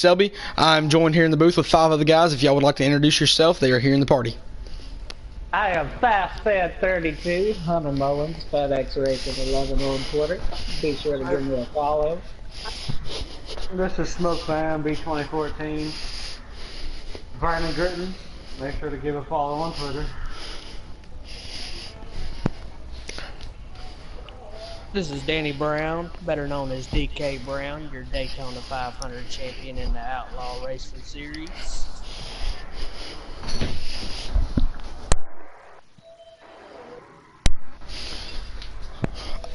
Selby. I'm joined here in the booth with 5 other guys. If y'all would like to introduce yourself, they are here in the party. I am Fast Fed 32, Hunter Mullins, FedEx Racing 11 on Twitter. Be sure to give me a follow. This is Smoke Fan B2014. Vernon Gritton. Make sure to give a follow on Twitter. This is Danny Brown, better known as DK Brown, your Daytona 500 champion in the Outlaw Racing Series.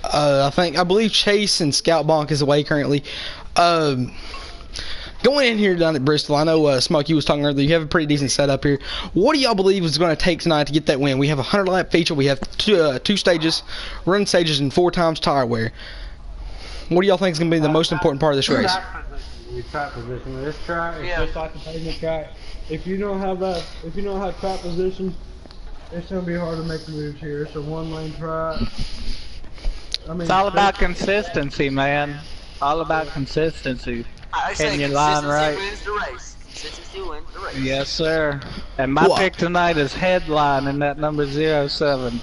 I believe Chase and Scout Bonk is away currently. Going in here down at Bristol, I know Smoke, you was talking earlier, you have a pretty decent setup here. What do y'all believe is going to take tonight to get that win? We have a 100-lap feature, we have two stages, run stages, and 4 times tire wear. What do y'all think is going to be the most important part of this race? Track position. This track is just like the pavement track. If you don't have track position, it's going to be hard to make moves here. It's a one-lane track. It's all about consistency, man. All about consistency. Can you line right? Wins the race. Consistency wins the race. Yes, sir. And my pick tonight is Headline in that number 07.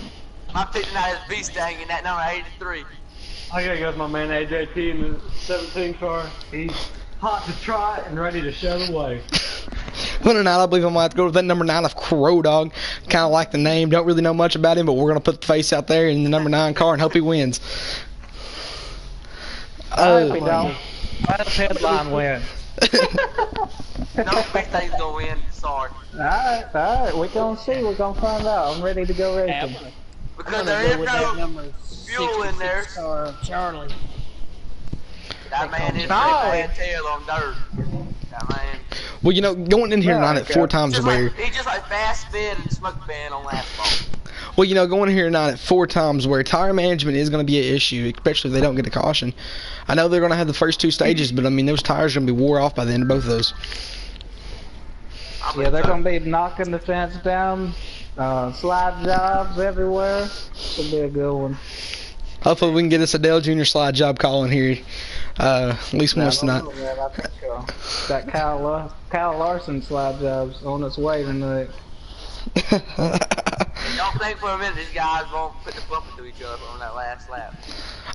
My pick tonight is Beastang in that number 83. I gotta go with my man AJT in the 17 car. He's hot to trot and ready to show the way. Well, tonight I believe I'm going to have to go with that number 9 of Crow Dog. Kind of like the name. Don't really know much about him, but we're going to put the face out there in the number 9 car and hope he wins. We don't. Let Headline win. No, Beastang's gonna win. Sorry. Alright. We're gonna see. We're gonna find out. I'm ready to go racing. Because there is no fuel in there. Charlie. That man is a tail on dirt. That man. Well, you know, going in here tonight at 4 times wear. He's just like Fast Fed and Smoke Fan on asphalt. Well, you know, going in here tonight at 4 times where tire management is going to be an issue, especially if they don't get a caution. I know they're going to have the first 2 stages, but I mean, those tires are going to be wore off by the end of both of those. Yeah, they're going to be knocking the fence down, slide jobs everywhere. It'll be a good one. Hopefully we can get us a Dale Jr. slide job call in here, at least once tonight. That Kyle Larson slide job's on its way tonight. Don't think for a minute these guys won't put the bump into each other on that last lap.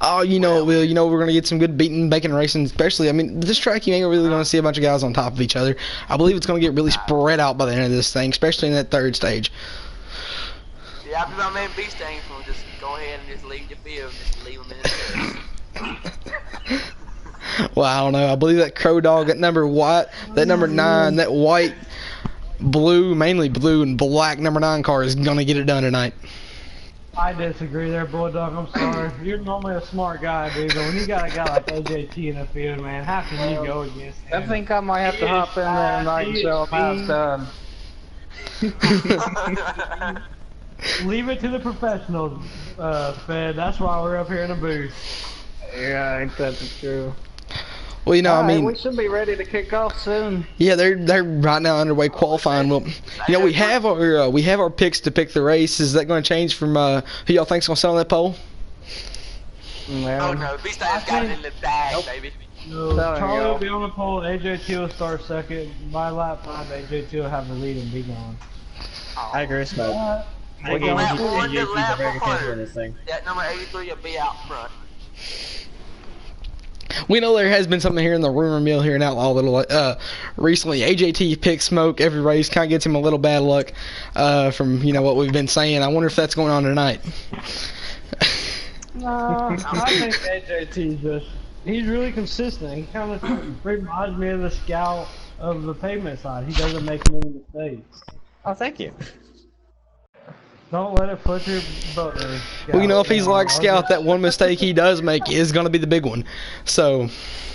Oh, you know it will. You know we're going to get some good beating bacon racing, especially, I mean, this track you ain't really going to see a bunch of guys on top of each other. I believe it's going to get really spread out by the end of this thing, especially in that 3rd stage. Yeah, I be my man Beastang from just go ahead and just leave the field, just leave him in the Well, I don't know. I believe that Crow Dog, that number 9, that white, blue, mainly blue and black number 9 car is going to get it done tonight. I disagree there, Bulldog. I'm sorry. You're normally a smart guy, dude, but when you got a guy like AJT in the field, man, how can you go against him? I think I might have to hop in there tonight and show him how it's done. Leave it to the professionals, Fed. That's why we're up here in the booth. Yeah, I think that's true. Well, you know, I mean, we should be ready to kick off soon. Yeah, they're right now underway qualifying. Well, you know, we have our picks to pick the race. Is that going to change from who y'all think's going to sit on that pole? Oh no, Beastang's got it in the bag, baby. No, Charlie will be on the pole, AJT will start second. By lap 5, AJT will have the lead and be gone. I agree, Smoke. We're going to lap 100. That number 83 will be out front. We know there has been something here in the rumor mill here in Outlaw Little recently. AJT picks Smoke every race, kind of gets him a little bad luck from, you know, what we've been saying. I wonder if that's going on tonight. I think AJT he's really consistent. He kind of reminds me of the Scout of the pavement side. He doesn't make many mistakes. Oh, thank you. Don't let it put your butt there. Well, you know, if he's like Scout, that one mistake he does make is going to be the big one. So,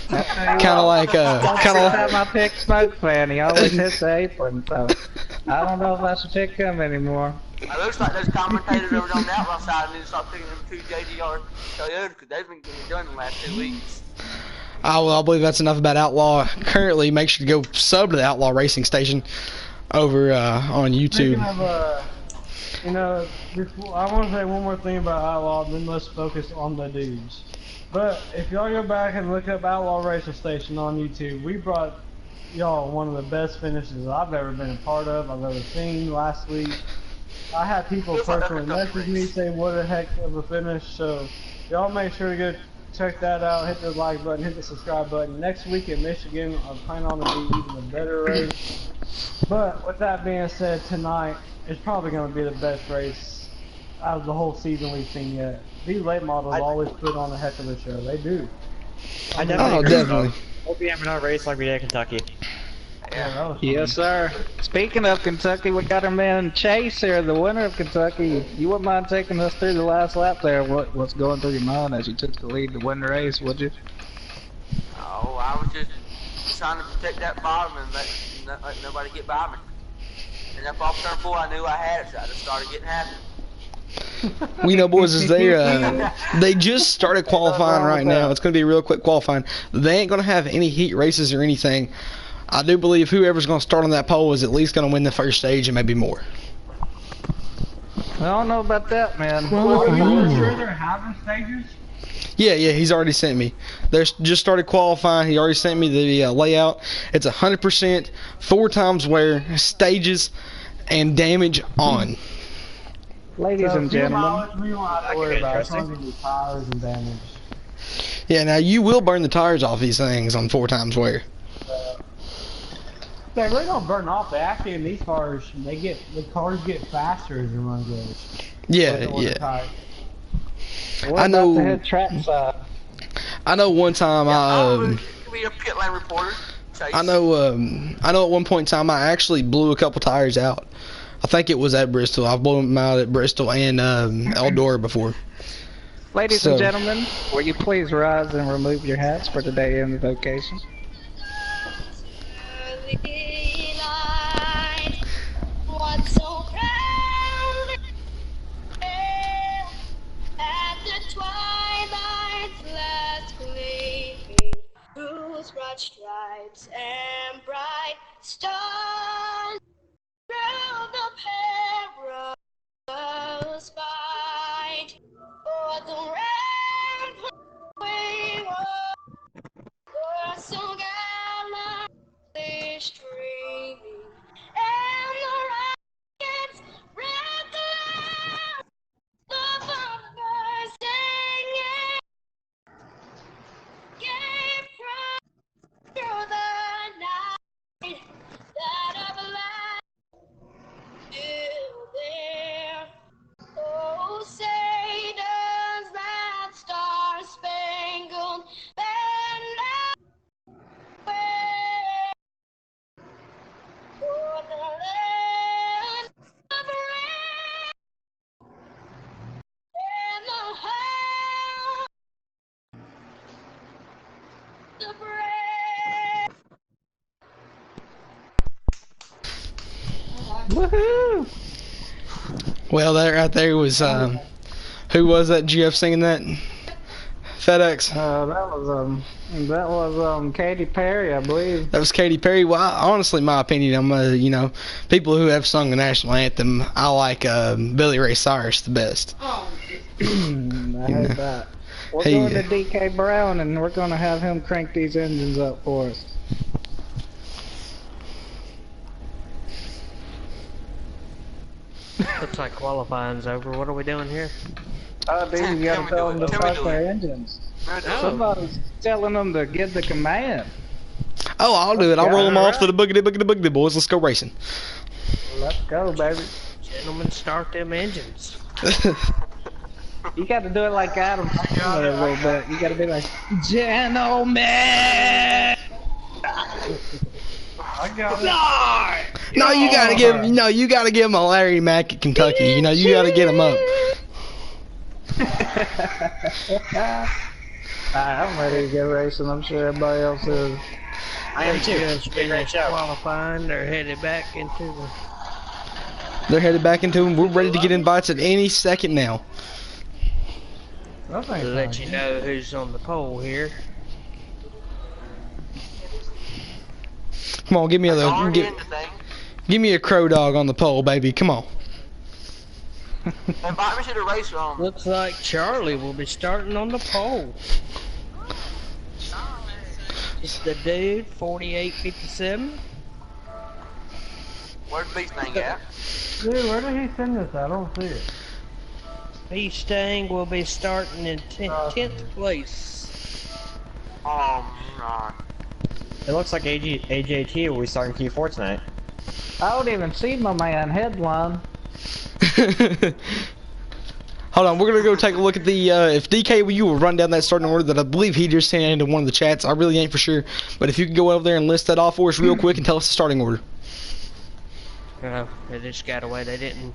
kind of like, my pick Smoke Fan. He always hits the apron, so I don't know if I should pick him anymore. It looks like those commentators over on the outlaw side need to start picking them 2 JDR Toyotas because they've been getting done the last 2 weeks. Well, I believe that's enough about Outlaw. Currently, make sure to go sub to the Outlaw Racing Station over on YouTube. You know, I want to say one more thing about Outlaw, then let's focus on the dudes. But if y'all go back and look up Outlaw Racing Station on YouTube, we brought y'all one of the best finishes I've ever been a part of, I've ever seen last week. I had people Feels like personally uppercut message me race. saying what a heck of a finish, so y'all make sure to go check that out, hit the like button, hit the subscribe button. Next week in Michigan, I plan on to be even a better race. But with that being said, tonight is probably going to be the best race out of the whole season we've seen yet. These late models always put on a heck of a show. They do. I definitely Oh, agree. definitely. We'll be having our race like we did in Kentucky. Yeah, that was Yes, sir. Speaking of Kentucky, we got our man Chase here, the winner of Kentucky. You wouldn't mind taking us through the last lap there? What's going through your mind as you took the lead to win the race, would you? Oh, I was just trying to protect that bottom and let nobody get by me. And up off turn 4, I knew I had it, so I just started getting happy. We know, boys, is they just started qualifying right now. It's going to be a real quick qualifying. They ain't going to have any heat races or anything. I do believe whoever's going to start on that pole is at least going to win the first stage and maybe more. I don't know about that, man. Are you sure they're having stages? Yeah, he's already sent me. They just started qualifying. He already sent me the layout. It's 100%, 4 times wear, stages, and damage on. Ladies So and few gentlemen, mileage we don't have to worry about. It's only the tires and damage. Yeah, now you will burn the tires off these things on 4 times wear. They really don't burn off. They actually, in these cars, the cars get faster as the run goes. Yeah. what I know- about the head track side? I know one time I could be a pit lane reporter. Chase. I know at one point in time I actually blew a couple tires out. I think it was at Bristol. I've blown them out at Bristol and Eldora before. Ladies So- and gentlemen, will you please rise and remove your hats for today in the vocation? What's so proud at the twilight's last gleaming, whose broad stripes and bright stars through the perilous fight for the red we were so gallantly streaming. And the rockets red clouds, the bumpers singing, gave from through the night that of light still there. Oh, say does that star-spangled banner wave for the land of red and the home the brave. Woohoo! Well, that right there was who was that GF singing that? FedEx. That was Katy Perry, I believe. That was Katy Perry. Well, honestly, my opinion, I'm people who have sung the national anthem, I like Billy Ray Cyrus the best. I heard that. We're Hey. going to DK Brown, and we're going to have him crank these engines up for us. Looks like qualifying's over. What are we doing here? Oh, dude, you Can gotta we tell do them it? to Can we start do their it? engines. Oh. Somebody's telling them to give the command. Oh, I'll do it. I'll Okay, roll them off alright. to the boogity boys. Let's go racing. Let's go, baby. Gentlemen, start them engines. You got to do it like Adam Sandler a little bit. You got to be like, gentlemen. I got it. No, you gotta give him a Larry Mack at Kentucky. You gotta get him up. I'm ready to go racing. I'm sure everybody else is. I am too. Just Big great show. qualifying. They're headed back into the. They're headed back into him. We're ready to get invites at any second now. That To thing's let fine. you know who's on the pole here. Come on, give me Already in the thing. give me a crow dog on the pole, baby. Come on. Invite me to the race room. Looks like Charlie will be starting on the pole. is the dude, 4857. Where's Beast Thing at? Dude, where did he send this at? I don't see it. B Stang will be starting in 10th place. Oh, no. It looks like AJT will be starting Q4 tonight. I don't even see my man headline. Hold on, we're gonna go take a look at the if DK you will run down that starting order that I believe he just sent into one of the chats. I really ain't for sure, but if you can go over there and list that off for us real quick and tell us the starting order. They just got away. They didn't.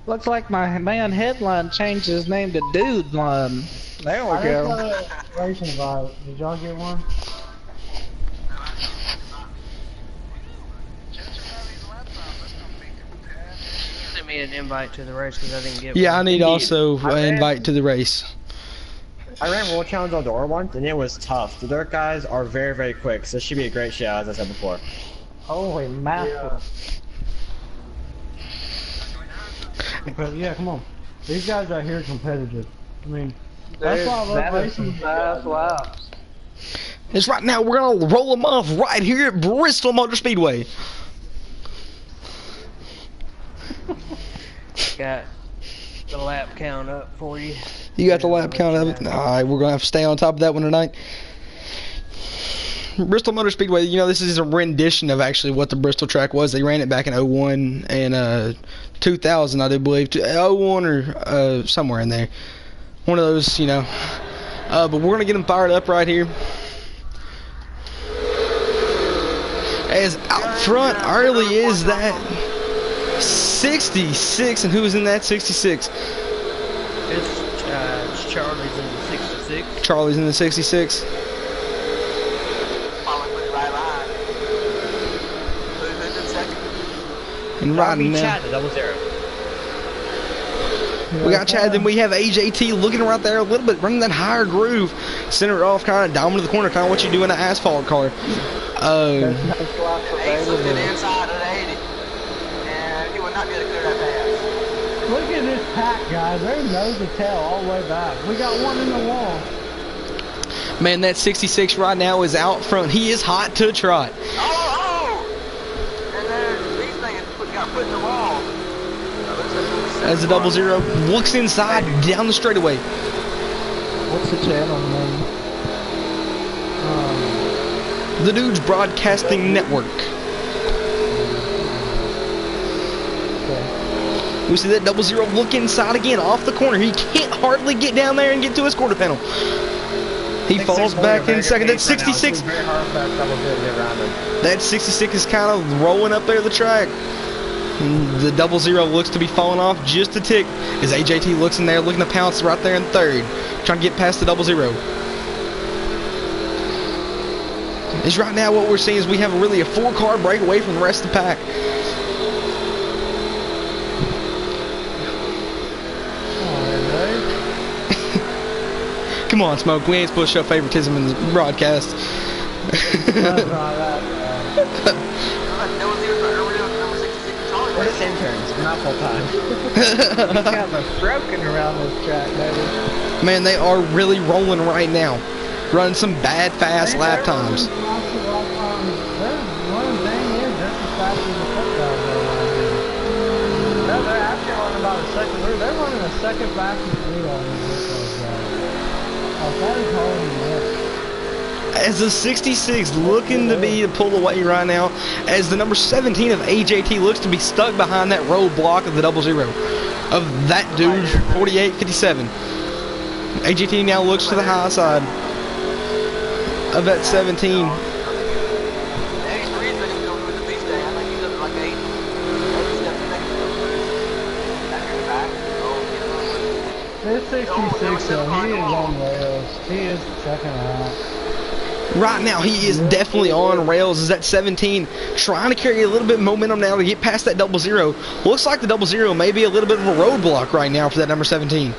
Looks like my man headline changed his name to Dude Line. There we I go. just got a race invite. Did y'all get one? Send me an invite to the race because I didn't get Yeah, I one. need also I an ran- invite to the race. I ran World Challenge on door once, and it was tough. The dirt guys are very, very quick, so it should be a great show, as I said before. Holy mackerel. Yeah, come on. These guys out here are competitive. I mean, that's why I love That is racing. some fast laps. It's right now. We're gonna roll them off right here at Bristol Motor Speedway. Got the lap count up for you. You got the lap count of it. All right, we're gonna have to stay on top of that one tonight. Bristol Motor Speedway, you know, this is a rendition of actually what the Bristol track was. They ran it back in 01 and 2000, I do believe. 01 or somewhere in there. One of those, you know. But we're going to get them fired up right here. As out front early is that 66. And who's in that 66? It's Charlie's in the 66. Charlie's in the 66. And right now, Chad, the 00. we got Chad, then we have AJT looking right there a little bit, running that higher groove, center it off, kind of down to the corner, kind of what you do in an asphalt car. There's no slots Ace looked at the available. inside of the 80, and he would not be able to clear that pass. Look at this pack, guys. Their nose to tail all the way back. We got one in the wall. Man, that 66 right now is out front. He is hot to trot. Oh! And then these things got put in the wall. As the 00 looks inside, down the straightaway. What's the channel name? The Dude's Broadcasting Network. We see that 00 look inside again, off the corner. He can't hardly get down there and get to his quarter panel. He falls back in second. That 66. Very hard for that double to get around him. That 66 is kind of rolling up there the track. The 00 looks to be falling off just a tick as AJT looks in there, looking to pounce right there in third, trying to get past the 00. Is right now what we're seeing is we have really a 4-car break away from the rest of the pack. Come on, Smoke. We ain't supposed to show favoritism in the broadcast. We're just interns, we're not full-time. He's got the broken around this track, baby. Man, they are really rolling right now. Running some bad, fast lap times. One thing is, that's as fast as the foot guys are around here. No, they're actually running about a second. They're running a second fastest lead on these guys. Oh, that is holding up. As the 66 looking to be pulled away right now, as the number 17 of AJT looks to be stuck behind that roadblock of the 00 of that dude, 4857. AJT now looks to the high side of that 17. This 66, though, he is on rails. He is checking out. Right now, he is definitely on rails. Is that 17 trying to carry a little bit of momentum now to get past that 00? Looks like the 00 may be a little bit of a roadblock right now for that number 17. See,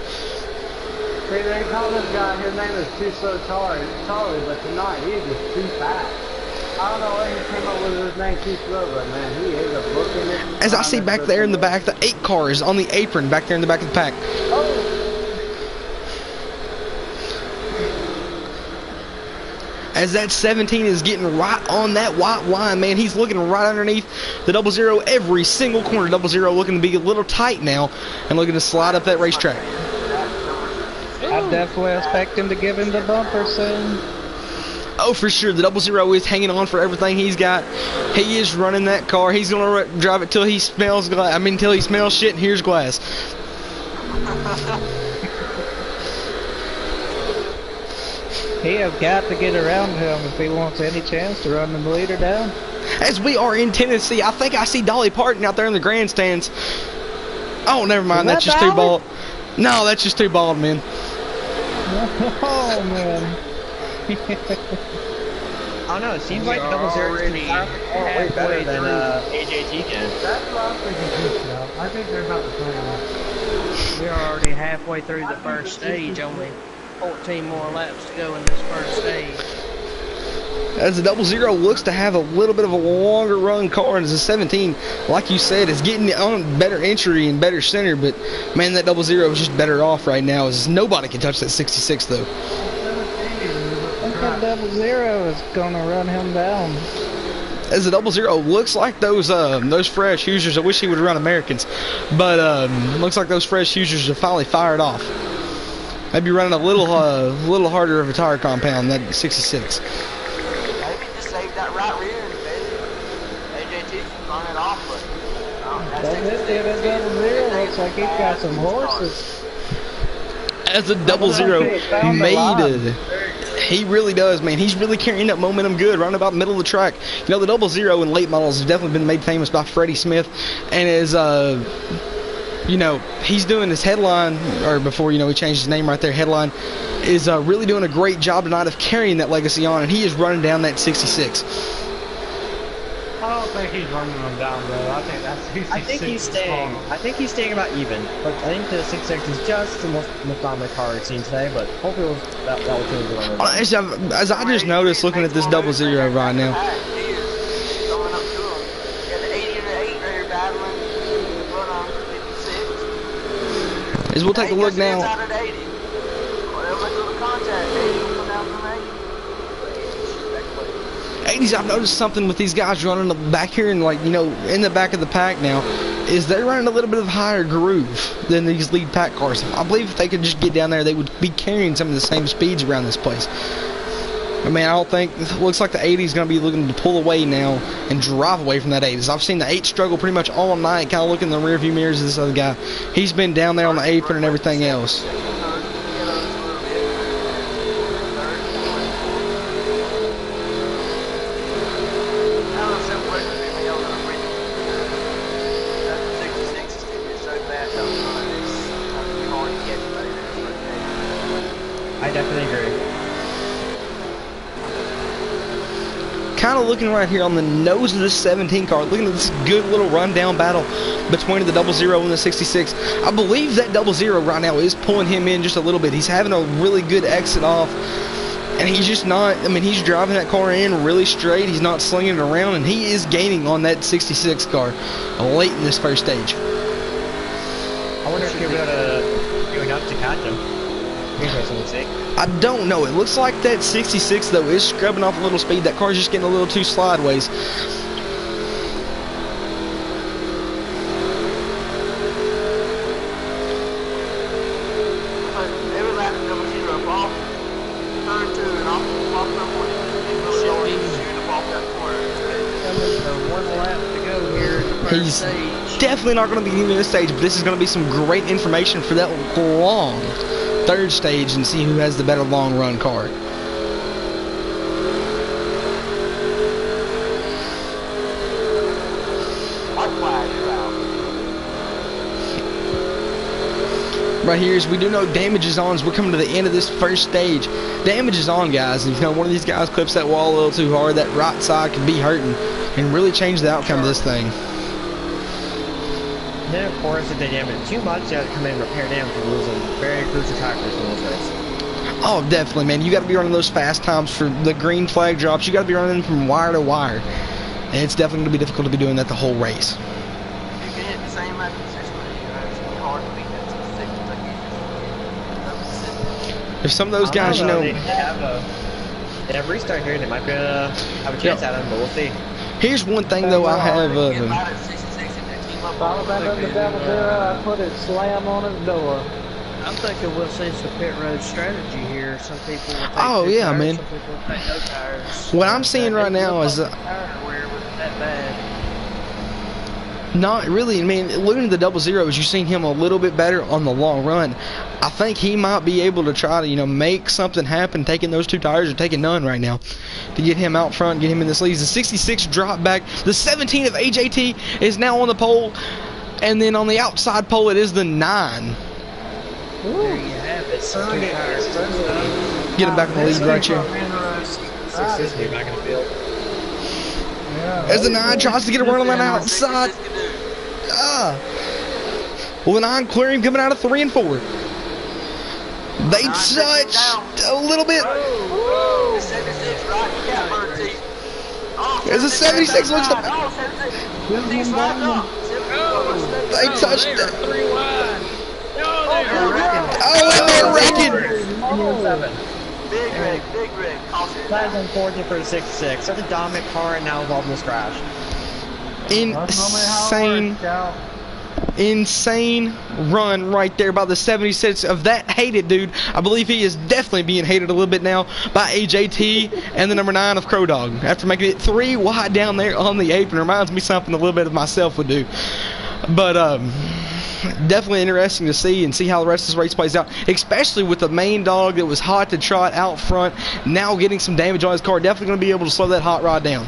they call this guy, his name is Too Slow Charlie, but tonight he is just too fast. I don't know where he came up with his name Too Slow, but man, he is a booking it. As I see back there in the back, the 8 car is on the apron back there in the back of the pack. as that 17 is getting right on that white line, man. He's looking right underneath the 00 every single corner. 00 looking to be a little tight now and looking to slide up that racetrack. I definitely expect him to give him the bumper soon. Oh, for sure. The 00 is hanging on for everything he's got. He is running that car. He's going to drive it till he smells glass. I mean, till he smells shit and hears glass. He has got to get around him if he wants any chance to run the leader down. As we are in Tennessee, I think I see Dolly Parton out there in the grandstands. Oh, never mind. That's just too bald. No, that's just too bald, man. Oh, man. I don't know, it seems like 00 already way better than AJT can. That's what I'm thinking too, Sal. I think they're about the same. We're already halfway through the first stage, only 14 more laps to go in this first stage. As the 00 looks to have a little bit of a longer run car, and as the 17, like you said, is getting on better entry and better center, but man, that 00 is just better off right now, as nobody can touch that 66 though. I think that 00 is gonna run him down. As the 00 looks like those fresh Hoosiers. I wish he would run Americans, but looks like those fresh Hoosiers have finally fired off. Maybe running a little harder of a tire compound than that 66. Maybe just save that right rear and AJT can run it off, but That's it, that 00 looks like he's got some horses. As the 00 made he really does, man. He's really carrying that momentum good, running about the middle of the track. You know, the 00 in late models has definitely been made famous by Freddie Smith, and is you know, he's doing his headline, or before, you know, he changed his name right there, headline, is really doing a great job tonight of carrying that legacy on, and he is running down that 66. I don't think he's running them down, though. I think that's 66. I think he's staying about even. But I think the 66 is just the most dominant car we've seen today, but hopefully that will change the run. As I just noticed looking at this 00 right now, going up to him. Yeah, the 80 and the 8 right here battling. Run on 56. as we'll take a look now. Out at 80. Well, they'll make a little contact. 80 will come down from 80. 80s, I've noticed something with these guys running back here and, like, you know, in the back of the pack now, is they're running a little bit of higher groove than these lead pack cars. I believe if they could just get down there, they would be carrying some of the same speeds around this place. I mean, I don't think, it looks like the 80's going to be looking to pull away now and drive away from that 80's. I've seen the 8 struggle pretty much all night, kind of looking in the rearview mirrors of this other guy. He's been down there on the apron and everything else. I definitely agree. Kind of looking right here on the nose of this 17 car, looking at this good little rundown battle between the 00 and the 66. I believe that 00 right now is pulling him in just a little bit. He's having a really good exit off, and he's just not, I mean, he's driving that car in really straight. He's not slinging it around, and he is gaining on that 66 car late in this first stage. I wonder if he'll be able to do enough to catch him. Interesting to see. I don't know. It looks like that 66, though, is scrubbing off a little speed. That car's just getting a little too slideways. He's definitely not going to be leaving this stage, but this is going to be some great information for that long third stage and see who has the better long run car. Right here, as we do know, damage is on as we're coming to the end of this first stage. Damage is on, guys. And if, you know, one of these guys clips that wall a little too hard, that right side could be hurting and really change the outcome of this thing. Then, of course, if they damage it too much, they have to come in and repair damage for losing very crucial tactics in this race. Oh, definitely, man. You got to be running those fast times for the green flag drops. You got to be running from wire to wire. And it's definitely going to be difficult to be doing that the whole race. You can hit the same amount consistently. It's really hard to beat that 66. If some of those guys, you know... They have restart here, and they might be have a chance at him, but we'll see. Here's one thing though I have. Get mad at 66 and that team up Follow on back up the double zero. I put it slam on his door. I'm thinking we'll see some pit road strategy here. Some people will take Oh, two yeah, tires, man. some people will take no tires. What I'm seeing right now is tire wear wasn't that bad. not really. I mean, looking at the double zeros, you've seen him a little bit better on the long run. I think he might be able to try to, make something happen, taking those 2 tires or taking none right now to get him out front, get him in this lead. The 66 drop back. The 17 of AJT is now on the pole, and then on the outside pole it is the 9. There you have it. Some two tires. Get him back in the lead right here. Six is back in the field. As the 9 tries to get a run on that outside. Well, the 9 clearing coming out of 3 and 4. They touched a little bit. The 76, right? Yeah, bird teeth. Oh, As the 76 looks to. Oh, 76. These slides up. They touched it. 3 wide. Oh, and they're wrecking. Big rig, big rig. Caution. Flags on 14 for the 66. That's a dominant car, and now involved in this crash. Insane run right there by the 76 of that hated dude. I believe he is definitely being hated a little bit now by AJT and the number 9 of Crow Dog. After making it 3 wide down there on the apron, reminds me something a little bit of myself would do. But definitely interesting to see how the rest of this race plays out, especially with the main dog that was hot to trot out front now getting some damage on his car. Definitely going to be able to slow that hot rod down.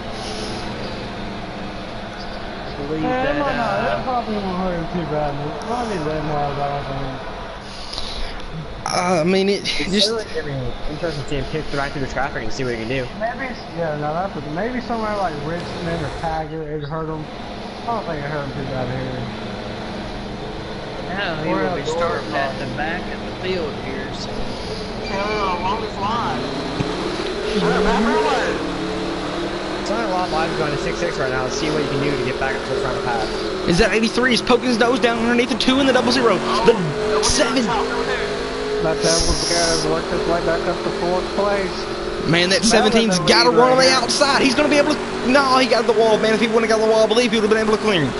Believe That that. probably won't hurt him too bad. Probably that miles out. I mean, it It's just really interesting to see him kick right through the traffic and see what he can do. Maybe, maybe somewhere like Richmond or Taggart, it hurt him. I don't think it hurt him too bad here. Now he will be starting at the back of the field here. So. Longest line. Remember It's not a lot of lives going to 6-6 right now. Let's see what you can do to get back up to the front of the path. is that 83 is poking his nose down underneath the 2 and the double zero. The 7. That devil guys worked his way back up to 4th place. Man, that 17's got to run on the outside. He's going to be able to. No, he got the wall, man. If he wouldn't have got the wall, I believe he would have been able to clear him.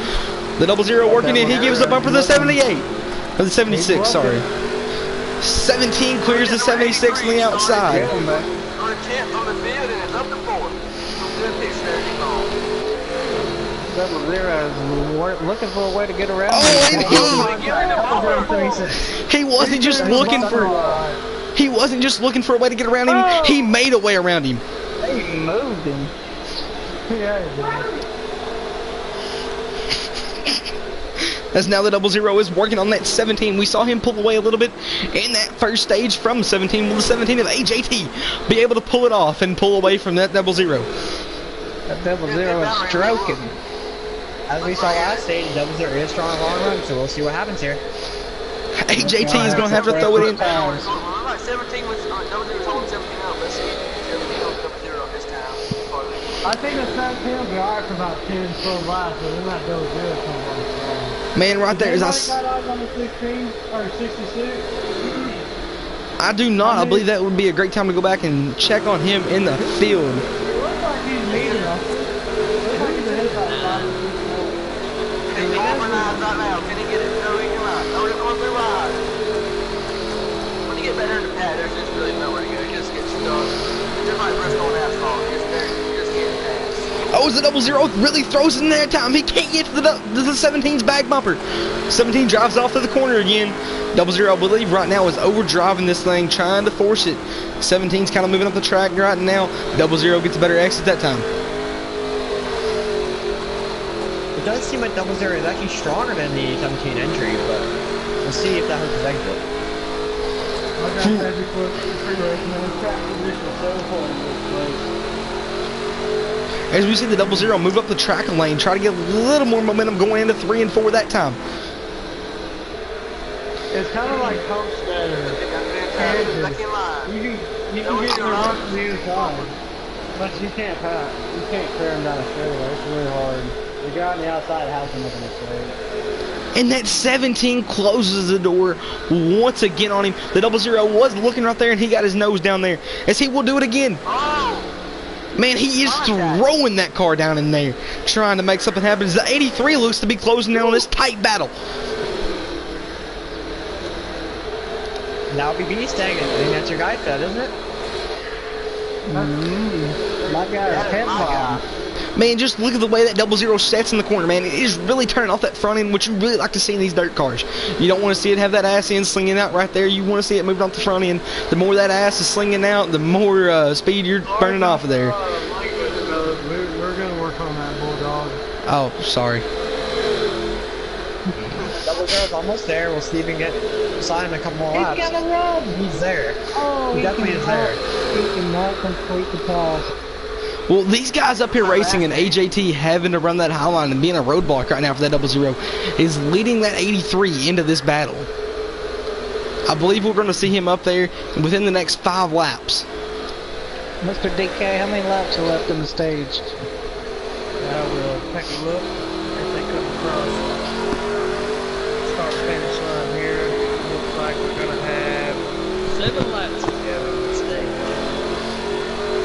The double zero working in. He gives the bumper to the 78. Or the 76, sorry. 17 clears the 76 on the outside. On the 10th on the field and it's up to 4th. Good pitch there, he gone. Double zero is looking for a way to get around. Oh, and he wasn't just looking for. He wasn't just looking for a way to get around him. He made a way around him. He moved him. Yeah, he did. As now the double zero is working on that 17. We saw him pull away a little bit in that first stage from 17. Will the 17 of AJT be able to pull it off and pull away from that double zero? That double zero is stroking. As we saw last stage, double zero is strong in the long run, so we'll see what happens here. AJT is going to have to throw it in. Like 17 was double zero told 17 out. Let's see 17 on double zero this time. I think the 17 will be alright for about 10 slow laps, but then that double zero comes on strong. Man, right there is got eyes on the 16 or 66? I do not. I believe that would be a great time to go back and check on him in the field. It looks like he's leading us. It looks like he's ahead about 5 or 6 more. Can he organize right now? Can he get it? No, he cannot. No, he's going through wide. When you get better in the pad, there's just really nowhere to go. You just get stuck. It's just like rest on asphalt. You just get past. Oh, is the double zero really throws it in there time? He can't get to the 17's back bumper. 17 drives off to the corner again. Double zero, I believe, right now is overdriving this thing, trying to force it. 17's kind of moving up the track right now. Double zero gets a better exit that time. It does seem like double zero is actually stronger than the 17 entry, but we'll see if that hurts his exit. Like I said before, the track position is so important in this place. As we see the double zero move up the track lane, try to get a little more momentum going into 3 and 4 that time. It's kind of like Homestead or Kansas. You can get your off from the inside, but you can't pass. You can't clear them down the straightaway. It's really hard. The guy on the outside has to make a mistake. And that 17 closes the door once again on him. The double zero was looking right there, and he got his nose down there. As he will do it again. Oh! Man, he is throwing that car down in there, trying to make something happen. The 83 looks to be closing in on this tight battle. Now BB stagnant. I think that's your guy, Fed, isn't it? My guy is head bomb. Man, just look at the way that 00 sets in the corner, man. It is really turning off that front end, which you really like to see in these dirt cars. You don't want to see it have that ass end slinging out right there. You want to see it moving off the front end. The more that ass is slinging out, the more speed you're burning off of there. We're gonna work on that, Bulldog. Oh, sorry. 00's almost there. We'll see if we can get Simon in a couple more laps. He's gonna run! He's there. Oh, He definitely is there. He cannot complete the pass. Well, these guys up here racing and AJT having to run that high line and being a roadblock right now for that 00 is leading that 83 into this battle. I believe we're going to see him up there within the next 5 laps. Mr. DK, how many laps are left in the stage? I will take a look as they come across. Start finish line here. Looks like we're gonna have 7 laps to go in the stage.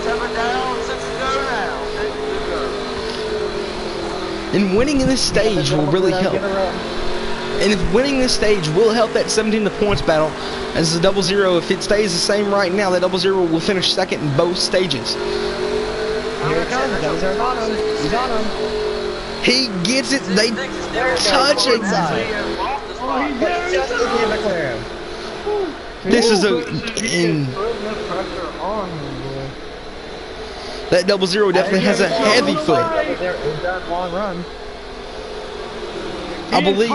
7 down, 6 to go now. 6 to go. And winning in this stage will really help. And if winning this stage will help that 17 to points battle, as the 00, if it stays the same right now, that 00 will finish second in both stages. Here it comes. 00's on him. He's on him. He gets it. They touch it. Just as he had to clear him. This is that 00 definitely has a heavy foot. He's done long run. I believe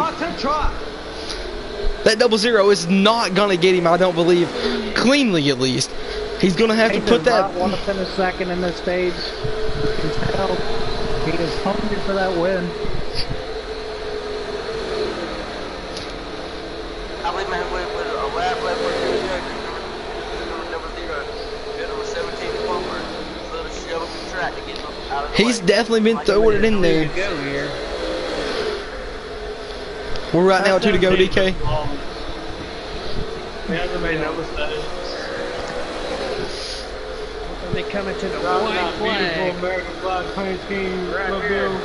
that 00 is not gonna get him. I don't believe cleanly, at least. He's gonna have to put that. Want to finish second in this stage. You can tell he is hungry for that win. I believe, man, with a lap left for you, number 0, number 17 to Bumper, a little shove up the track to get him out of the He's way. definitely been throwing it in there. Go here. We're right now 2 to go, DK. He hasn't made no mistakes. They coming to the Driving white that beautiful flag. American flag paint scheme Right mobile.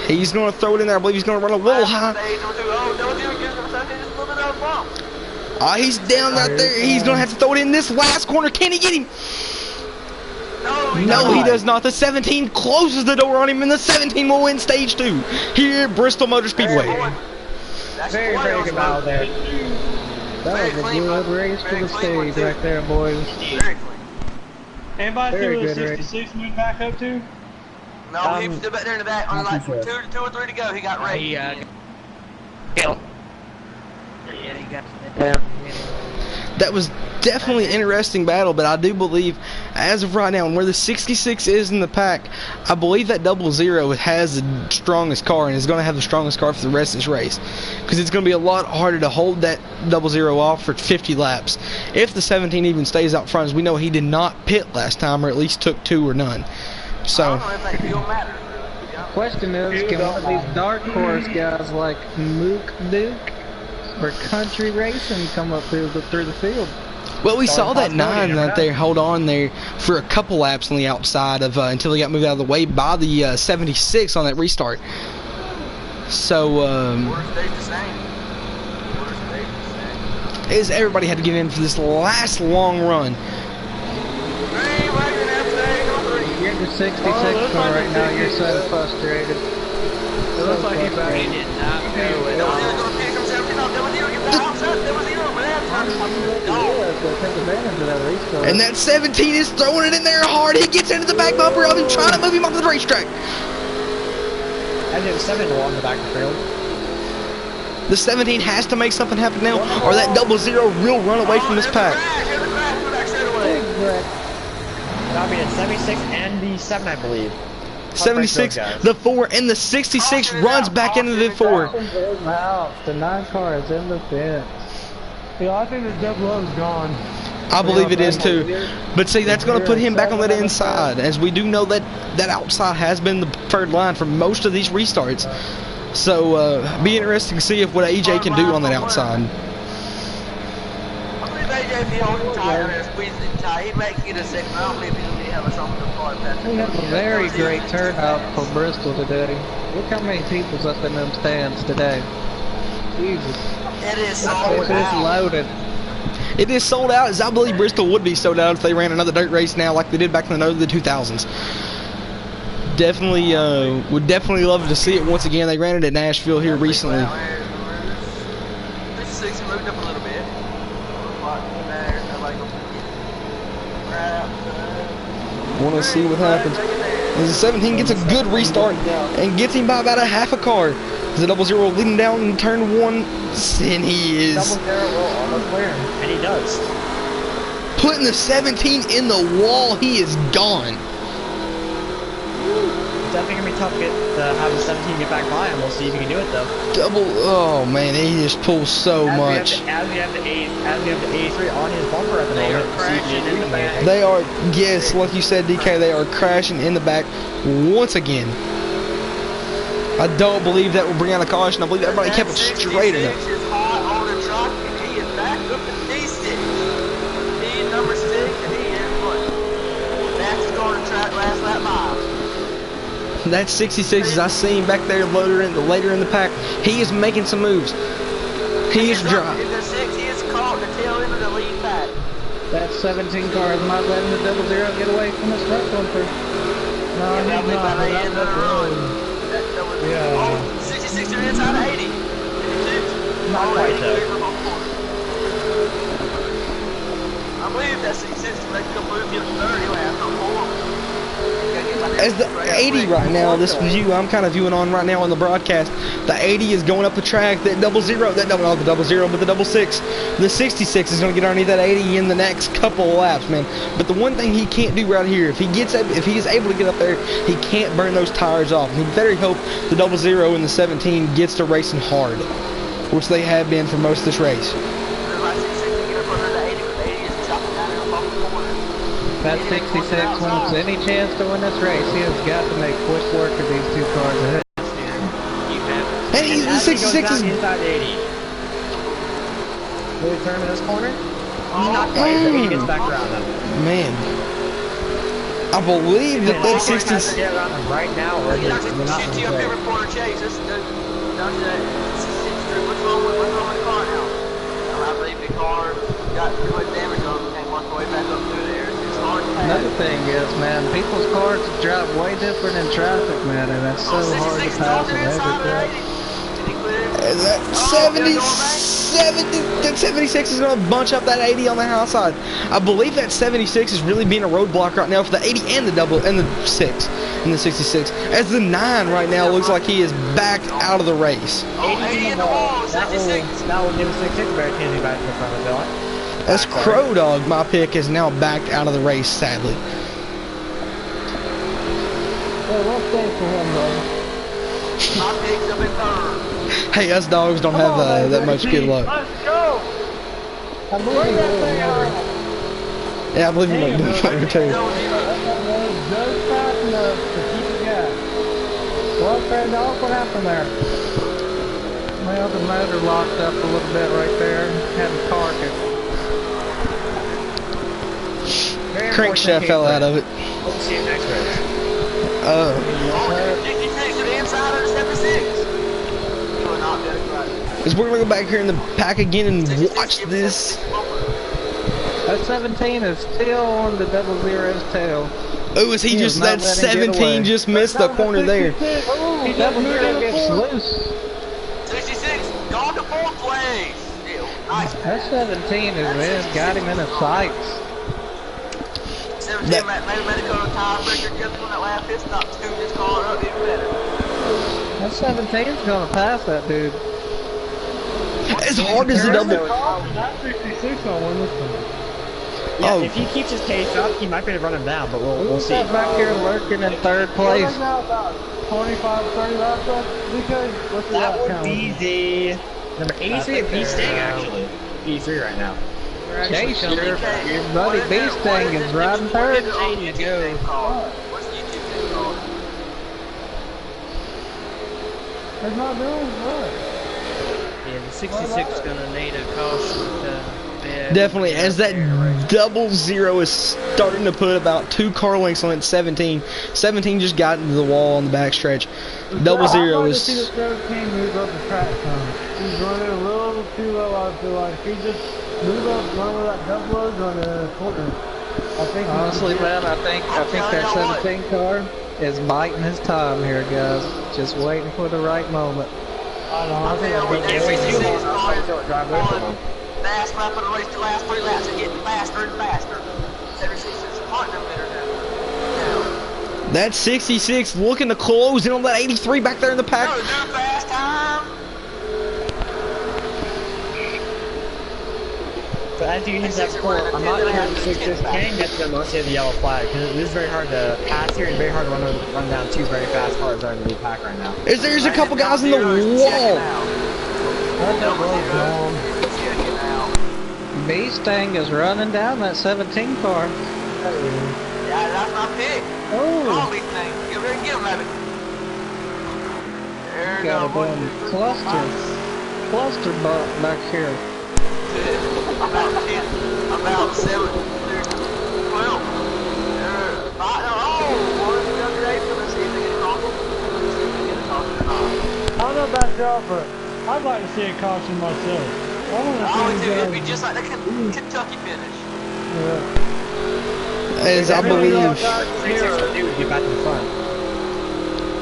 He's gonna throw it in there. I believe he's gonna run a little high. Stage number 2. Oh, number 2 gives him something, just a little bit of a bump. He's down right there. He's gonna have to throw it in this last corner. Can he get him? No, he does not. The 17 closes the door on him, and the 17 will win stage 2 here at Bristol Motor Speedway. Very, very good battle there. That was a good race for the stage right there, boys. Very clean. Anybody Very see where the good race. 66 moved back up to? No, he was still back there in the back. Only like 2 or 3 to go. He got raked. He yeah, he got That was definitely an interesting battle, but I do believe, as of right now, and where the 66 is in the pack, I believe that 00 has the strongest car and is going to have the strongest car for the rest of this race. Because it's going to be a lot harder to hold that 00 off for 50 laps. If the 17 even stays out front, as we know he did not pit last time, or at least took 2 or none. I So, don't know if that fuel matters, really. Yeah. Question is, can one of these dark horse guys like Mook Duke or Country Racing come up through the field? well, we saw that possibility, 9 never right there hold on there for a couple laps on the outside of until he got moved out of the way by the 76 on that restart. So, Order stays the same. Order stays the same. is everybody had to give in for this last long run. Hey, right in that stage, number 3. You're in the 66 car right now, you're so frustrated. It looks like he back. He did not go at Number 0 all. gonna pick himself up. Number 0 gets the outside. Number 0, but that's Take advantage of that restart. And that 17 is throwing it in there hard. He gets into the back bumper of him, trying to move him off the racetrack. I did 7 along the back of the field. The 17 has to make something happen now, or that 00 will run away from this pack. There's a crash. We're back straight away. That'll be the 76 and the 7, I believe. 76, the 4, and the 66 runs back into the 4. Out. The 9 car is in the fence. Yeah, I think the double O's gone. I believe it is too. But see, that's going to put him back on that inside, as we do know that that outside has been the preferred line for most of these restarts. So, be interesting to see if what AJ can do on that outside. I believe AJ, if he holds him tight and squeezes him tight, he might get a second. I don't believe he'll be Yeah, let's all go far past. We have a very great turnout for Bristol today. Look how many people's up in them stands today. Jesus. It is This sold is out. loaded. It is sold out, as I believe Bristol would be sold out if they ran another dirt race now like they did back in the early 2000s. Definitely, would definitely love to see it once again. They ran it at Nashville here recently. This 6 moved up a little bit. There, nobody gonna Want to see what happens. As the 17 gets a good restart and gets him by about a half a car. As the 00 leading down in turn 1, and he is Double zero will almost clear him. And he does. putting the 17 in the wall. He is gone. It's definitely gonna be tough to have the 17 get back by him. We'll see if he can do it though. Oh man, he just pulls so much. As we have the 83 on his bumper at the They are moment. crashing in the back. They are, yes, like you said, DK, they are crashing in the back once again. I don't believe that will bring out a caution. I believe everybody kept it straight enough. is hot on the truck, and he is back up to D6. He is number 6, and he is what? Fastest car on the track last lap mile. That 66, as I see him back there later in the pack, he is making some moves. He is driving. The 6, he is caught the tail end of the lead pack. That 17 car is not letting the 00 get away from this truck going through. No, he's not. But that's really... Yeah. Oh, 66 to the inside of 80. 52. Not quite though. I believe that 66 to make a move, get a 30 lap, not horrible. As the 80 right now, this view I'm kind of viewing on right now on the broadcast, the 80 is going up the track. That 00, not the 00, but the 66. The 66 is going to get underneath that 80 in the next couple of laps, man. But the one thing he can't do right here, if he is able to get up there, he can't burn those tires off. And he better hope the 00 and the 17 gets to racing hard, which they have been for most of this race. That 66 wants any chance to win this race. He has got to make quick work of these two cars ahead. You have And the As he 66 goes is down inside 80. Will he turn in this corner? Not quite. The 80 gets back around him. man. I believe that that 60. Get around him right now, or You're not we're going not to going shoot you up to here reporter Chase. What's wrong with the car now? I believe the car got pretty much damage on it and came work way back up through there. It's hard to Another thing is, man, people's cars drive way different in traffic, man, and it's so hard to pass in every track. That 76 is going to bunch up that 80 on the outside. I believe that 76 is really being a roadblock right now for the 80 and the double and the 6 and the 66. As the 9 right now looks like he is backed out of the race. 80 in the wall. That will give 66 very easy back to the front of the bill. As Crow Dog, my pick, is now backed out of the race, sadly. Well, let's thank for him, brother. My picks up in third. Hey, us dogs don't have that much good luck. Let's go! I believe that thing out. Yeah, I believe you might do it later too. Just fast enough to keep the gas. Well, fair dog, what happened there? Well, the motor locked up a little bit right there. Had to park it. Crankshaft fell out of it. We'll see you next race. 66 to the inside of the 76. You will not be able to ride it. As we're going to go back here in the pack again and watch this. That 17 is still on the 00's tail. Oh, is he He just, is not that letting it get 17 17 just missed the corner there. Oh, That 00 gets loose. 66 gone to fourth place. Still nice. That 17 is got him in his sights. 17 medical tiebreaker just on that last pit stop. Two just called up even better. That 17's gonna pass that dude. As hard as the double. That 66 gonna win this one. Yeah, Oh. if he keeps his pace up, he might be able to run him down, but we'll Who's see. that back here lurking in third place? Right now, about 25, 30 laps left. Because what's the That lap would count? be the number 83 of B-Sting, actually. 83 right now. Chase, your buddy B-Sting is riding third. What's the YouTube name called? It's not doing what? Yeah, the 66 is going to need a caution to Yeah, Definitely, as that 00 is starting to put about 2 car lengths on it, 17. 17 just got into the wall on the backstretch. 00 I'd like to see is... the 17 move up the track some. He's running a little too low, I feel like. If he just move up, run with that double O's on the corner. I think Honestly, man, I think that 17 car is biting his time here, guys. Just waiting for the right moment. I don't know. I'll tell you what, that 66 car is drive over on them. fast lap of the race, the last 3 laps are getting faster and faster. 76 is hot them better now. That 66 looking to close in on that 83 back there in the pack. No, do fast time. But as you hinted at before, I'm not sure if this can get to the most of the yellow flag, because it is very hard to pass here and very hard to run down 2 very fast cars that are in the lead pack right now. There's a couple guys in the wall. Mustang is running down that 17 car. Yeah, that's my pick. Oh, All these things. Give her and give them at it. There you got go, a boy. cluster bump back here. About 10, about 7, 12. One's the other day, so let's see if they get a caution. I don't know about y'all, but I'd like to see a caution myself. I want to Oh, see it'd be guys. just like the Kentucky finish. As I believe, Get back in front.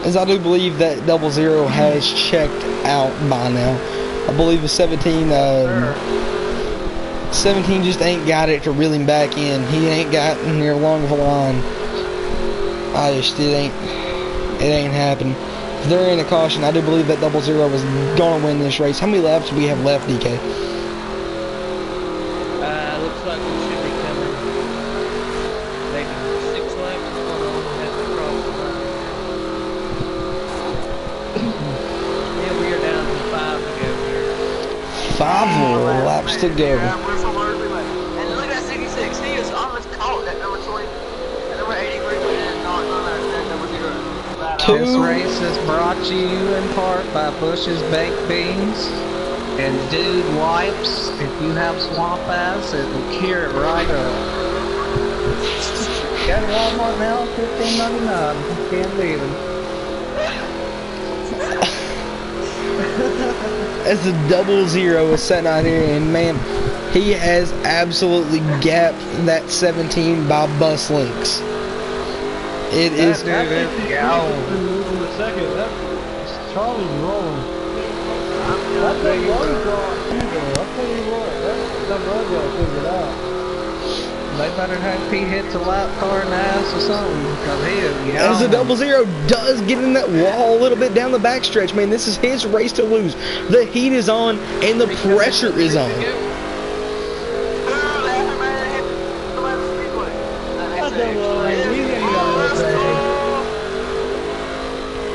as I do believe that 00 has checked out by now. I believe the 17, 17 just ain't got it to reel him back in. He ain't got near long of a line. It ain't happening. If they're in a caution, I do believe that 00 was gonna win this race. How many laps do we have left, DK? Looks like we should be coming. Maybe 6 laps. Hold on, have to cross the line. Yeah, we are down to 5 to go here. 5 laps to go. Yeah, we're so early left. And look at that 66. He is almost caught that number 20. That number 83 and not that number 0. This race is brought to you in part by Bush's Baked Beans and Dude Wipes. If you have swamp ass, it will cure it right up. Got it Walmart now, $15.99. Can't beat them. As the 00 is sitting out here, and man, he has absolutely gapped that 17 by bus links. It is. That dude is gone. Second, Charlie's rolling. That's that road dog too, though. I'll tell you what, that road dog figured out. They better have Pete hit the lap car in the ass or something, because he is As the gone. 00 does get in that wall a little bit down the backstretch, man, this is his race to lose. The heat is on and the pressure is on.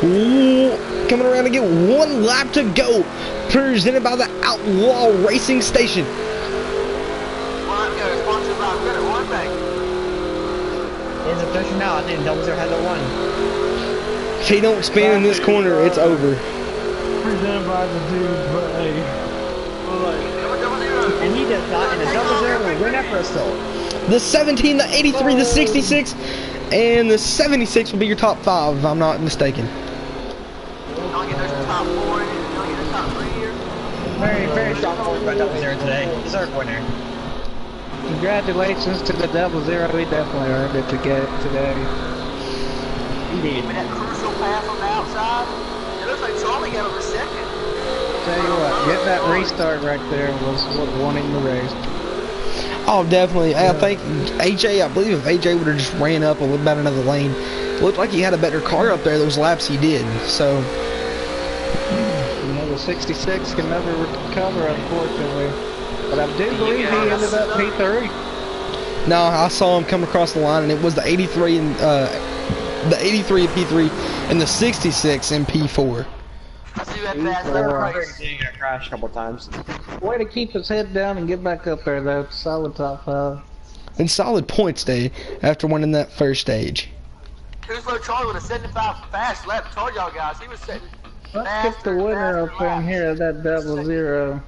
Ooh, coming around to get 1 lap to go. Presented by the Outlaw Racing Station. It's official now. I think 00 has a 1. If he don't spin in this corner, it's over. Presented by the dude, but hey. And he does not, and the 00 will win at Bristol. The 17, the 83, the 66, and the 76 will be your top 5, if I'm not mistaken. Very, very strong point by 00 today. Deserved winner. Congratulations to the 00. He definitely earned it to get it today. Indeed. That crucial pass on the outside, it looks like Charlie got over second. Tell you what, getting that restart right there was what won him the race. Oh, definitely. I think AJ, I believe if AJ would have just ran up a little bit another lane, it looked like he had a better car up there those laps he did. So, You know, the 66 can never recover, unfortunately. But I do believe he ended up P3. no, I saw him come across the line, and it was the 83 and the 83 in P3 and the 66 in P4. I see that fast lap race. He got crashed a couple times. Way to keep his head down and get back up there, though. Solid top 5. And solid points day after winning that first stage. Crusoe Charlie with a 75 fast lap. I told y'all guys, he was sitting. Let's get the winner up in here, that 00.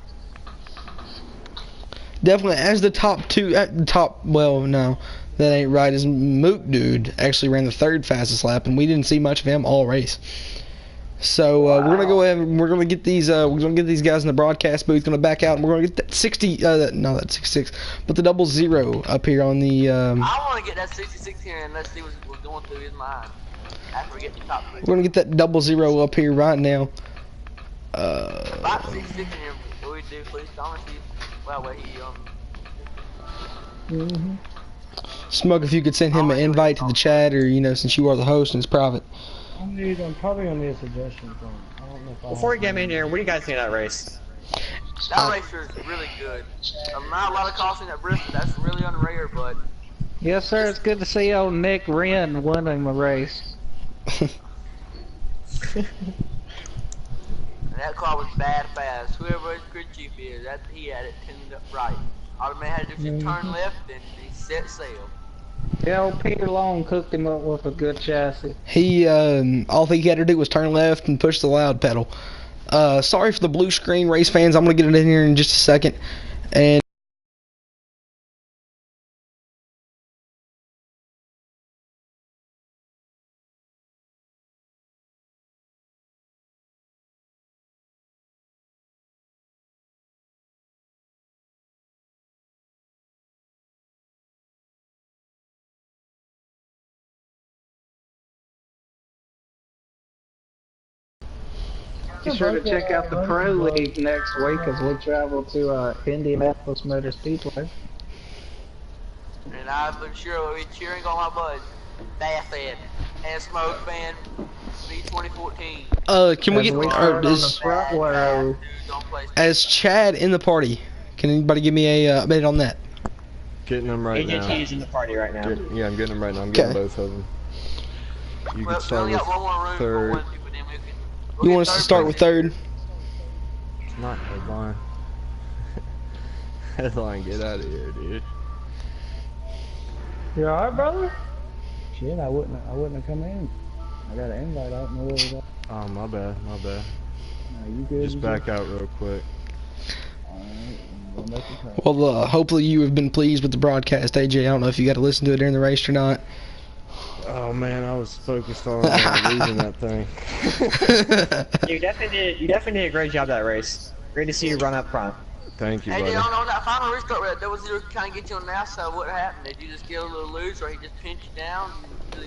Definitely as the top two at the top. Well, no, that ain't right. Is Mook dude actually ran the third fastest lap, and we didn't see much of him all race. So we're gonna go ahead and we're gonna get these guys in the broadcast booth. Gonna back out, and we're gonna get that 60. No, that's 66. But the 00 up here on the. I want to get that 66 here and let's see what's going through his mind after we get the top 3. We're gonna get that 00 up here right now. About 66 in here, what we do, please, honestly. Well, he Smug, if you could send him an invite to the chat, or since you are the host and it's private. I'm probably gonna need a suggestion from him. I don't know if Before we get in here, what do you guys think of that race? That racer is really good. Not a lot of caution at Bristol. That's really unrare, but Yes, sir. It's good to see old Nick Wren winning the race. that car was bad fast. Whoever his crew chief is, he had it tuned up right. All the man had to do was turn left and he set sail. Yeah, old Peter Long cooked him up with a good chassis. He all he had to do was turn left and push the loud pedal. Sorry for the blue screen, race fans. I'm gonna get it in here in just a second, and. Be sure to check out the Pro League next week as we travel to Indianapolis Motor Speedway. And I've been sure we'll be cheering on my buds, Bathhead and Smoke Fan, B2014. Can we get as Chad in the party? Can anybody give me a update on that? Getting them right now. AJT is in the party right now. Yeah, I'm getting them right now. I'm getting both of them. You can start with third. You want us to start with third? It's not headline. Headline, get out of here, dude. You alright, brother? Shit, I wouldn't have come in. I got an invite out in the middle. Oh, my bad. No, you good? Just back out real quick. Alright, Well, hopefully you have been pleased with the broadcast, AJ. I don't know if you got to listen to it during the race or not. Oh man, I was focused on losing that thing. You definitely did a great job that race. Great to see you run up front. Thank you, Hey, buddy. on that final restart where that 00 kind of get you on the outside, what happened? Did you just get a little loose or he just pinched you down?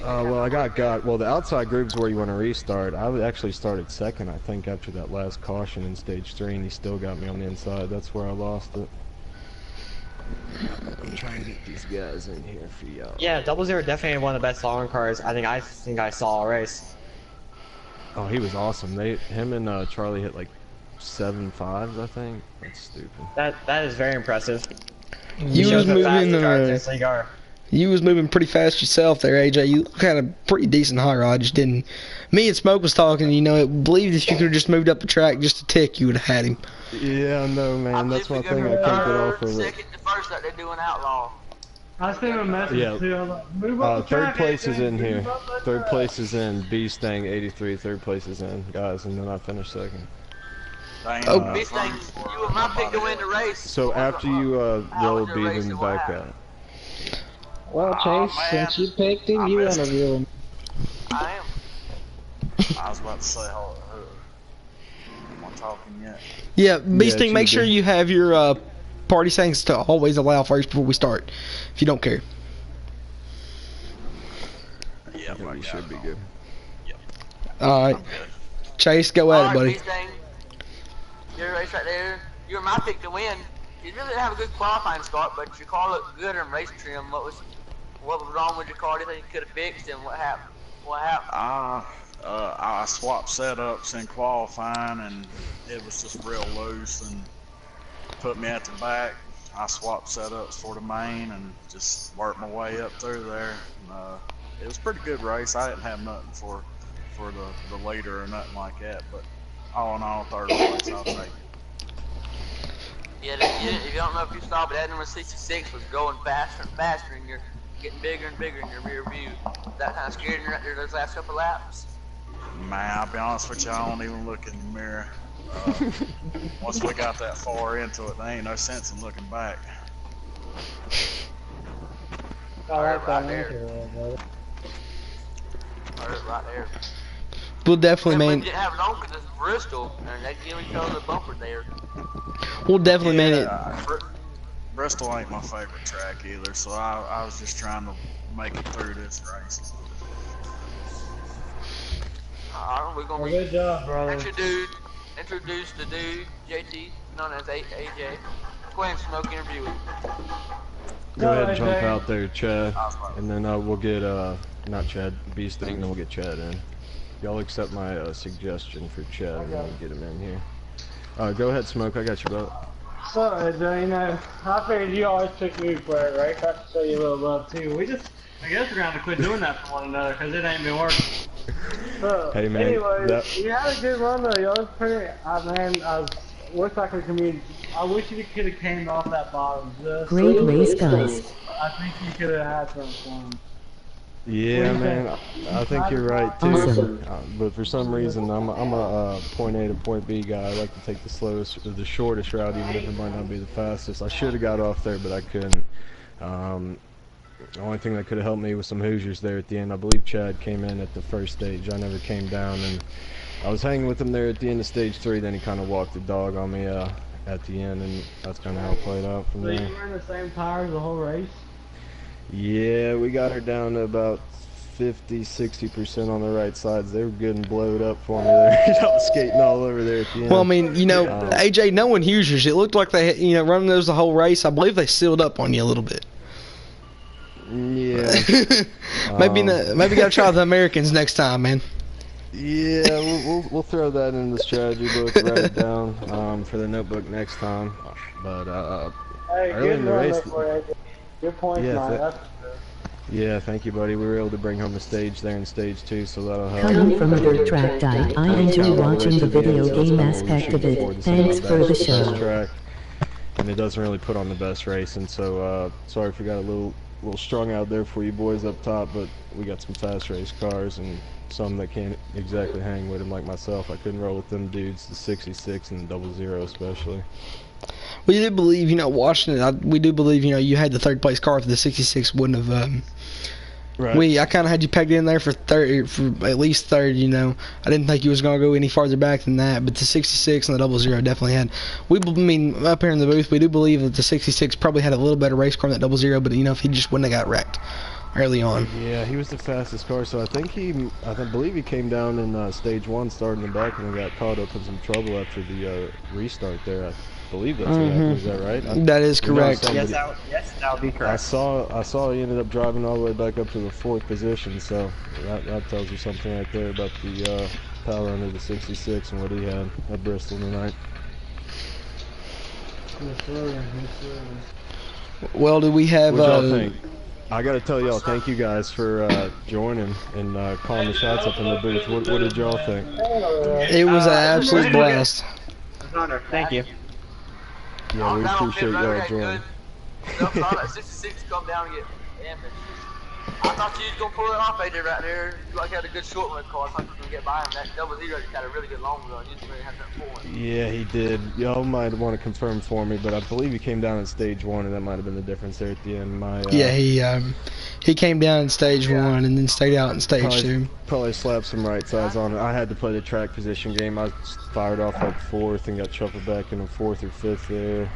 Well, I got well, the outside groove's where you want to restart. I actually started second, I think, after that last caution in stage 3, and he still got me on the inside. That's where I lost it. I'm trying to get these guys in here for y'all. Yeah, 00 definitely one of the best long cars I think I saw all race. Oh, he was awesome. Him and Charlie hit like 7.5s, I think. That's stupid. That is very impressive. You was moving pretty fast yourself there, AJ. You had a pretty decent high rod, just didn't. Me and Smoke was talking, I believe if you could have just moved up the track just a tick, you would have had him. Yeah, no, man, that's one thing I can't get off of it. Second to first that they're doing outlaw. I sent a message to him, like, move up the Third track, place is AJ, in here. move up the Third track. place is in B-Stang 83. Third place is in, guys, and then I finished second. Oh. B-Stang, you were my pick to win the race. So after you How roll was B, your then race? you What back happened? out. Well, Chase, since you picked him, you interview him. I am. I was about to say, hold on. I'm not talking yet. Yeah, Beasting, make sure Tuesday. you have your party settings to always allow first before we start, if you don't care. Yep, Yeah, I you got should it be on. good. Alright, I'm good. Chase, go at it, Alright, buddy. B-Stang. Your race right there. You were my pick to win. You really didn't have a good qualifying start, but your car looked good in race trim. What was wrong with your car? Do you think you could have fixed, and what happened? What happened? I swapped setups in qualifying, and it was just real loose and put me at the back. I swapped setups for the main and just worked my way up through there. It was a pretty good race. I didn't have nothing for the later or nothing like that, but all in all, third place, I'll take it. Yeah, if you don't know if you saw, but that number 66 was going faster and faster, and you're getting bigger and bigger in your rear view. That kind of scared you right there those last couple laps. Man, I'll be honest with you, I don't even look in the mirror. Once we got that far into it, there ain't no sense in looking back. I like that Right there. answer, brother. Right there. We'll definitely, We man. didn't have it on because it's Bristol, and they give each other the bumper there. We'll definitely, man. Bristol ain't my favorite track either, so I was just trying to make it through this race. We're Well, gonna good job, brother. introduce the dude, JT, known as AJ. Go ahead and smoke interview with him. Go ahead and jump AJ. out there, Chad, and then we'll get not Chad, Beast thing, then we'll get Chad in. Y'all accept my suggestion for Chad, and then we'll get him in here. Go ahead, Smoke. I got your vote. So, AJ, you know, I figured you always pick me for it, right? I have to show you a little love too. I guess we're gonna have to quit doing that for one another because it ain't been working. So, Hey, man, anyways, you had a good run though. You was pretty, man. Wish I could commute. I wish you could have came off that bottom. Great race, guys. I think you could have had some fun. Yeah, man, I think you're right too. Awesome. But for some reason, I'm a point A to point B guy. I like to take the shortest route, even if it might not be the fastest. I should have got off there, but I couldn't. The only thing that could have helped me was some Hoosiers there at the end. I believe Chad came in at the first stage. I never came down, and I was hanging with him there at the end of stage 3. Then he kind of walked the dog on me at the end, and that's kind of how it played out from So there. you were in the same tires the whole race? Yeah, we got her down to about 50-60% on the right sides. They were good and blowed up for me there. I was skating all over there at the end. Well, I mean, you know, AJ, knowing Hoosiers, it looked like they, you know, running those the whole race. I believe they sealed up on you a little bit. Yeah. maybe gotta try the Americans next time, man. Yeah, we'll throw that in the strategy book, write it down for the notebook next time. But Hey, early good in the run race, though for you. Good points, Yeah, man. That's yeah, thank you, buddy. We were able to bring home the stage there in stage 2, so that'll help. Coming from a dirt track diet, I enjoy watching the video game aspect of it. Thanks for the show. Track, and it doesn't really put on the best race, and so sorry if we got a little strung out there for you boys up top, but we got some fast race cars and some that can't exactly hang with them like myself. I couldn't roll with them dudes, the 66 and the 00 especially. We do believe, you know, watching it, we do believe, you know, you had the third place car for the 66 wouldn't have, Right. I kind of had you pegged in there for at least third, you know. I didn't think you was going to go any farther back than that, but the 66 and the 00 definitely had. I mean, up here in the booth, we do believe that the 66 probably had a little better race car than that 00, but, you know, if he just wouldn't have got wrecked early on. Yeah, he was the fastest car, so I believe he came down in stage 1, starting in the back, and then got caught up in some trouble after the restart there. I believe that's what happened. Is that right? That is correct. Yes, that would be correct. I saw he ended up driving all the way back up to the 4th position, so that tells you something right there about the power under the 66 and what he had at Bristol tonight. Well, do we have... What y'all think? I gotta tell y'all, thank you guys for joining and calling the shots up in the booth. What did y'all think? It was an absolute blast. Thank you. Yeah, we appreciate y'all joining. No, that 66 come down and get damaged. I thought you was gonna pull it off, AJ, right there. You like had a good short run car. I thought you was gonna get by him. That 00 just had a really good long run. You just really had that pulling. Yeah, he did. Y'all might want to confirm for me, but I believe he came down in stage 1, and that might have been the difference there at the end. He came down in stage 1 and then stayed out in stage 2. Probably slapped some right sides on it. I had to play the track position game. I fired off like 4th and got shuffled back into 4th or 5th there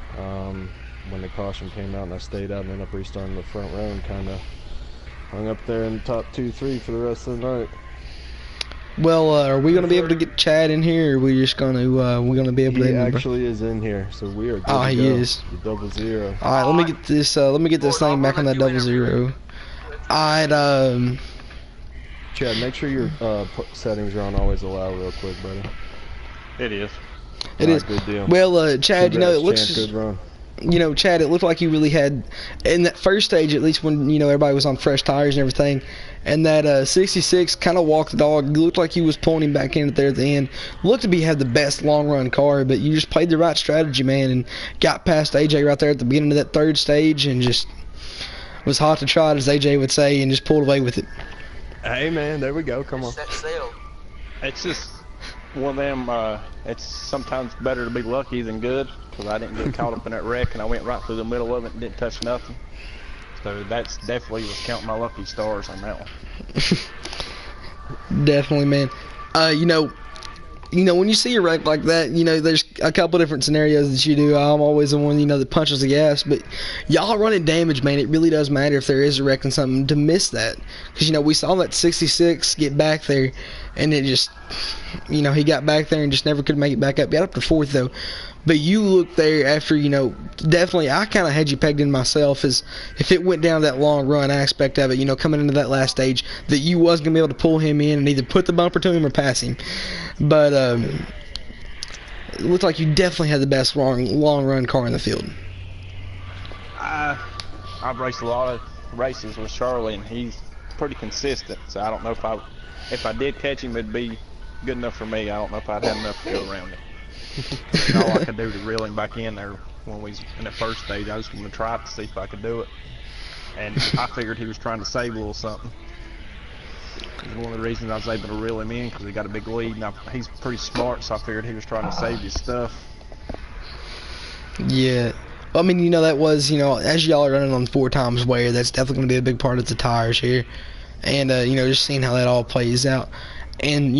when the caution came out, and I stayed out and ended up restarting the front row and kind of hung up there in the top 2-3 for the rest of the night. Well, are we going to be able to get Chad in here, or are we just going to, we're going to be able to... He actually is in here, so we are good Oh, to he go. is. The 00. Alright, let me get this thing back on that 00. Alright, Chad, make sure your settings are on always allow real quick, buddy. It is. It is. Good deal. Well, Chad, you know, it looks... Good run. You know, Chad, it looked like you really had, in that first stage, at least when, you know, everybody was on fresh tires and everything, and that 66 kind of walked the dog. Looked like you was pulling him back in there at the end. Looked to be had the best long-run car, but you just played the right strategy, man, and got past AJ right there at the beginning of that third stage and just was hot to trot, as AJ would say, and just pulled away with it. Hey, man, there we go. Come on. Set sail. It's just one of them, it's sometimes better to be lucky than good, because I didn't get caught up in that wreck, and I went right through the middle of it and didn't touch nothing. So that's definitely was counting my lucky stars on that one. Definitely, man. When you see a wreck like that, there's a couple different scenarios that you do. I'm always the one, that punches the gas. But y'all running damage, man, it really does matter if there is a wreck and something to miss that. Because, we saw that 66 get back there, and it just, he got back there and just never could make it back up. Got up to 4th, though. But you look there after, definitely, I kind of had you pegged in myself as if it went down that long run aspect of it, coming into that last stage, that you was going to be able to pull him in and either put the bumper to him or pass him. But it looked like you definitely had the best long run car in the field. I've raced a lot of races with Charlie, and he's pretty consistent. So I don't know if I did catch him, it'd be good enough for me. I don't know if I'd have enough to go around him. All I could do to reel him back in there when we was in the first stage, I was going to try to see if I could do it. And I figured he was trying to save a little something. It's one of the reasons I was able to reel him in, because he got a big lead, and he's pretty smart, so I figured he was trying to save his stuff. Yeah. I mean, that was, as y'all are running on 4 times wear, that's definitely going to be a big part of the tires here. And, just seeing how that all plays out. And,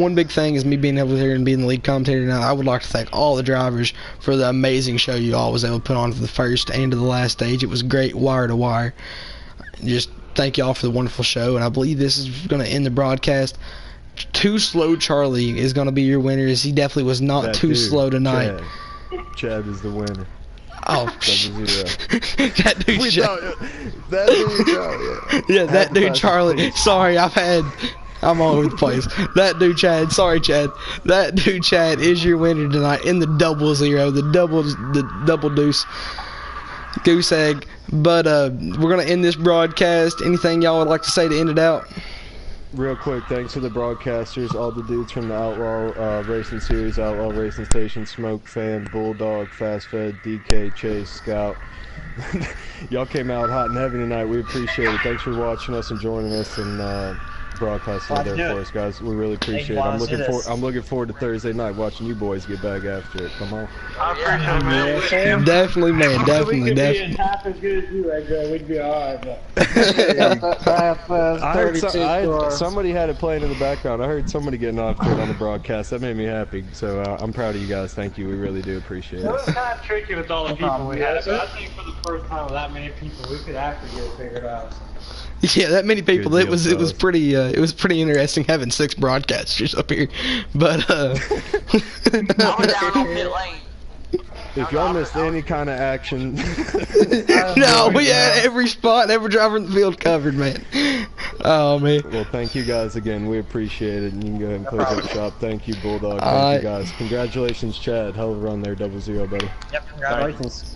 one big thing is me being able to here and being the lead commentator now. I would like to thank all the drivers for the amazing show you all was able to put on for the first and to the last stage. It was great wire to wire. Just thank y'all for the wonderful show. And I believe this is going to end the broadcast. Too Slow Charlie is going to be your winner, as he definitely was not That too dude, slow tonight. Chad is the winner. Oh, that dude, We Chad. That dude, Charlie. Yeah, that dude, Charlie. Sorry, I'm all over the place. That dude, Chad. Sorry, Chad. That dude, Chad, is your winner tonight in the 00, the double deuce goose egg. But we're gonna end this broadcast. Anything y'all would like to say to end it out? Real quick, thanks to the broadcasters, all the dudes from the Outlaw Racing Series, Outlaw Racing Station, Smoke Fan, Bulldog, Fast Fed, DK, Chase, Scout. Y'all came out hot and heavy tonight. We appreciate it. Thanks for watching us and joining us and broadcasting there for us, guys. We really appreciate it. I'm looking forward to Thursday night watching you boys get back after it. Come on. I appreciate it, man. Definitely, man. Definitely, We could definitely. be half as good as you, Edgar. We'd be alright, but I heard somebody had it playing in the background. I heard somebody getting off to it on the broadcast. That made me happy. So I'm proud of you guys. Thank you. We really do appreciate it was it. kind of tricky with all the people we had, but I think for the first time with that many people, we could actually get it figured out. Yeah, that many people. Good It was deal, pretty interesting having 6 broadcasters up here. But I went down on pit lane. If y'all missed any kind of action, no, we had every spot, every driver in the field covered, man. Oh man. Well, thank you guys again. We appreciate it. And you can go ahead and close up shop. Thank you, Bulldog. Thank Alright. you guys. Congratulations, Chad. Hell of a run there, 00, buddy. Yep, congratulations.